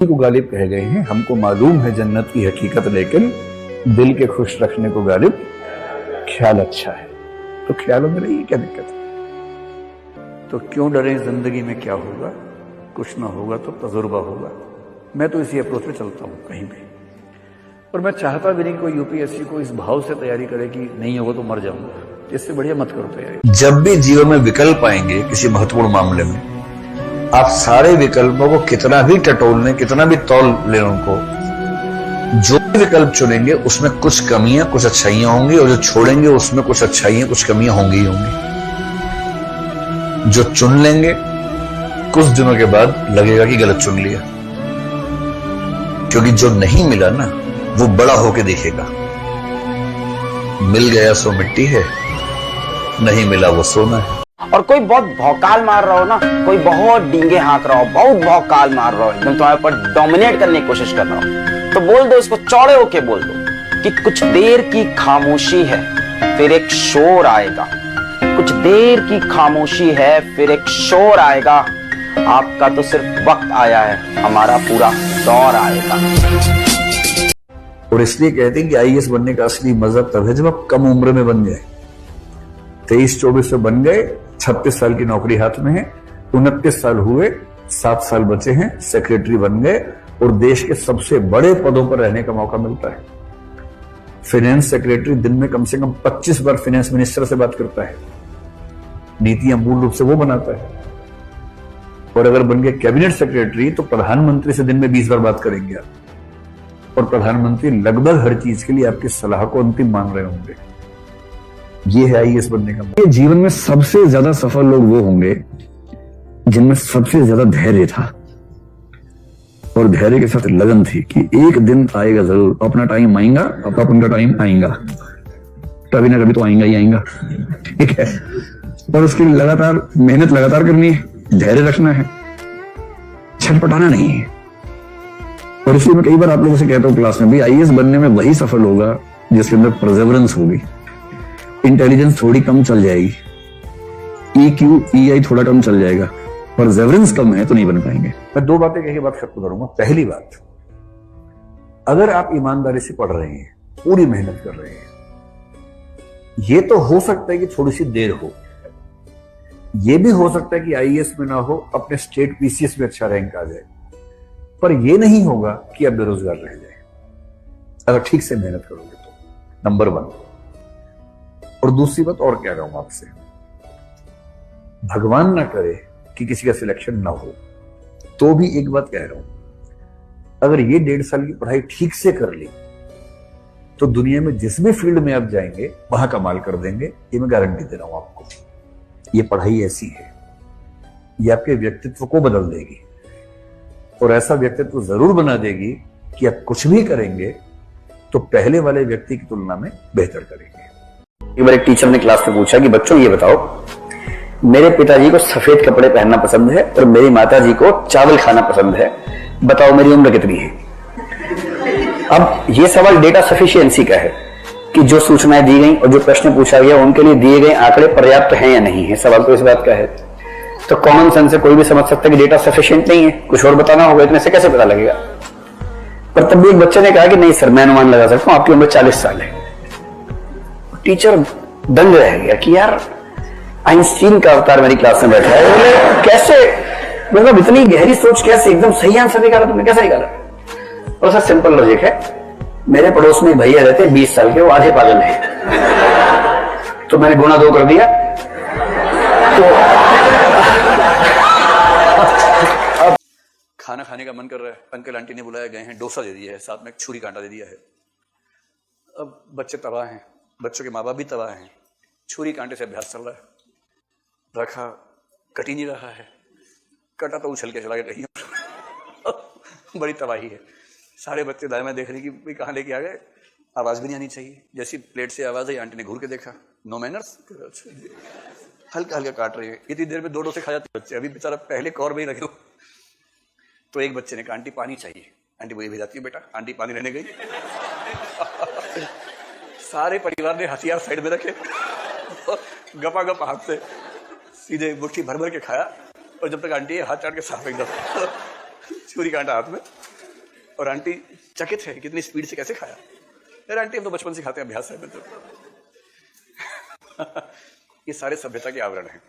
को गालिब कह गए हैं। हमको मालूम है जन्नत की हकीकत, लेकिन दिल के खुश रखने को गालिब ख्याल अच्छा है। तो ख्यालों में रहिए, क्या दिक्कत है? तो क्यों डरे? जिंदगी में क्या होगा, कुछ ना होगा तो तजुर्बा होगा। मैं तो इसी अप्रोच पे चलता हूं कहीं भी, और मैं चाहता भी नहीं कि कोई यूपीएससी को इस भाव से तैयारी करे कि नहीं होगा तो मर जाऊंगा। इससे बढ़िया मत करो तैयारी। जब भी जीवन में विकल्प आएंगे किसी महत्वपूर्ण मामले में, आप सारे विकल्पों को कितना भी टटोल लें, कितना भी तौल लें, उनको जो भी विकल्प चुनेंगे उसमें कुछ कमियां कुछ अच्छाइयां होंगी, और जो छोड़ेंगे उसमें कुछ अच्छाइयां कुछ कमियां होंगी ही होंगी। जो चुन लेंगे कुछ दिनों के बाद लगेगा कि गलत चुन लिया, क्योंकि जो नहीं मिला ना वो बड़ा होके दिखेगा। मिल गया सो मिट्टी है, नहीं मिला वो सोना है। और कोई बहुत भौकाल मार रहा हो ना, कोई बहुत डींगे हाँक रहा हो, बहुत भौकाल मार रहा हो, एकदम तुम्हारे पर डोमिनेट करने की कोशिश कर रहा हो, तो बोल दो इसको, चौड़े होके बोल दो कि कुछ देर की खामोशी है फिर एक शोर आएगा। कुछ देर की खामोशी है फिर एक शोर आएगा। आपका तो सिर्फ वक्त आया है, हमारा पूरा दौर आएगा। और इसलिए कहते हैं कि आईएएस बनने का असली मजा तब है जब आप कम उम्र में बन जाए। 23-24 में बन गए, 36 साल की नौकरी हाथ में है, 29 साल हुए, 7 साल बचे हैं, सेक्रेटरी बन गए और देश के सबसे बड़े पदों पर रहने का मौका मिलता है। फाइनेंस सेक्रेटरी दिन में कम से कम 25 बार फाइनेंस मिनिस्टर से बात करता है, नीतियां मूल रूप से वो बनाता है। और अगर बन गए कैबिनेट सेक्रेटरी तो प्रधानमंत्री से दिन में 20 बार बात करेंगे आप, और प्रधानमंत्री लगभग हर चीज के लिए आपकी सलाह को अंतिम मान रहे होंगे। ये है आईएएस बनने का। ये जीवन में सबसे ज्यादा सफल लोग वो होंगे जिनमें सबसे ज्यादा धैर्य था, और धैर्य के साथ लगन थी कि एक दिन आएगा जरूर, अपना टाइम आएगा, अपना टाइम आएगा, कभी ना कभी तो आएगा ही आएगा, ठीक है। और उसकी लगातार मेहनत लगातार करनी है, धैर्य रखना है, छटपटाना नहीं है। और इसलिए मैं कई बार आप लोगों से कहता हूं क्लास में भी, आईएएस बनने में वही सफल होगा जिसके अंदर परसेवरेंस होगी। इंटेलिजेंस थोड़ी कम चल जाएगी, EQ EI थोड़ा कम चल जाएगा, परसेवरेंस कम है तो नहीं बन पाएंगे। मैं 2 बातें कह के बात खत्म करूंगा। पहली बात, अगर आप ईमानदारी से पढ़ रहे हैं, पूरी मेहनत कर रहे हैं, ये तो हो सकता है कि थोड़ी सी देर हो, ये भी हो सकता है कि आईएएस में ना हो, अपने स्टेट पीसीएस में अच्छा रैंक आ जाए, पर यह नहीं होगा कि आप बेरोजगार रह जाए अगर ठीक से मेहनत करोगे तो। नंबर 1। और दूसरी बात और कह रहा हूं आपसे, भगवान ना करे कि किसी का सिलेक्शन ना हो, तो भी एक बात कह रहा हूं, अगर ये 1.5 साल की पढ़ाई ठीक से कर ली तो दुनिया में जिस भी फील्ड में आप जाएंगे वहां कमाल कर देंगे। ये मैं गारंटी दे रहा हूं आपको। ये पढ़ाई ऐसी है, ये आपके व्यक्तित्व को बदल देगी, और ऐसा व्यक्तित्व जरूर बना देगी कि आप कुछ भी करेंगे तो पहले वाले व्यक्ति की तुलना में बेहतर करेंगे। एक बार एक टीचर ने क्लास में पूछा कि बच्चों ये बताओ, मेरे पिताजी को सफेद कपड़े पहनना पसंद है और मेरी माताजी को चावल खाना पसंद है, बताओ मेरी उम्र कितनी है? अब ये सवाल डेटा सफिशिएंसी का है कि जो सूचनाएं दी गई और जो प्रश्न पूछा गया उनके लिए दिए गए आंकड़े पर्याप्त हैं या नहीं है। सवाल तो इस बात का है। तो कॉमन सेंस से कोई भी समझ सकता है कि डेटा सफिशिएंट नहीं है, कुछ और बताना होगा, इतने से कैसे पता लगेगा? पर तब भी एक बच्चे ने कहा कि नहीं सर, मैं अनुमान लगा सकता हूं, आपकी उम्र 40 साल है। टीचर दंग रह गया कि यार आइंस्टीन का अवतार मेरी क्लास में बैठा है, बोले कैसे, मतलब इतनी गहरी सोच कैसे, एकदम सही आंसर निकाला तुमने, कैसे निकाला? और सर सिंपल लॉजिक है, मेरे पड़ोस में भैया रहते 20 साल के, वो आधे पागल है, तो मैंने गुना 2 कर दिया। तो अब खाना खाने का मन कर रहा है, अंकल आंटी ने बुलाया, गए हैं, डोसा दे दिया है, साथ में एक छुरी कांटा दे दिया है। अब बच्चे तबाह हैं, बच्चों के माँ बाप भी तबाह हैं, छुरी कांटे से अभ्यास चल रहा है, रखा कट ही नहीं रहा है, कटा तो उछल के चला गया कहीं। बड़ी तबाही है। सारे बच्चे दाएं में देख रहे कि भाई कहाँ लेके आ गए, आवाज भी नहीं आनी चाहिए। जैसी प्लेट से आवाज आई, आंटी ने घूर के देखा, नो मैनर्स, हल्का हल्का काट रही है। इतनी देर में 2 डोसे खा जाते बच्चे, अभी बेचारा पहले कौर में ही रखे। तो एक बच्चे ने कहा आंटी पानी चाहिए, आंटी वही भेजाती है बेटा, आंटी पानी लेने गई। सारे परिवार ने हथियार साइड में रखे, गपा गप हाथ से सीधे मुट्ठी भर भर के खाया, और जब तक आंटी हाथ चाट के साफ एकदम छुरी कांटा हाथ में, और आंटी चकित है कितनी स्पीड से कैसे खाया। अरे आंटी हम तो बचपन से खाते हैं, अभ्यास है। ये सारे सभ्यता के आवरण हैं।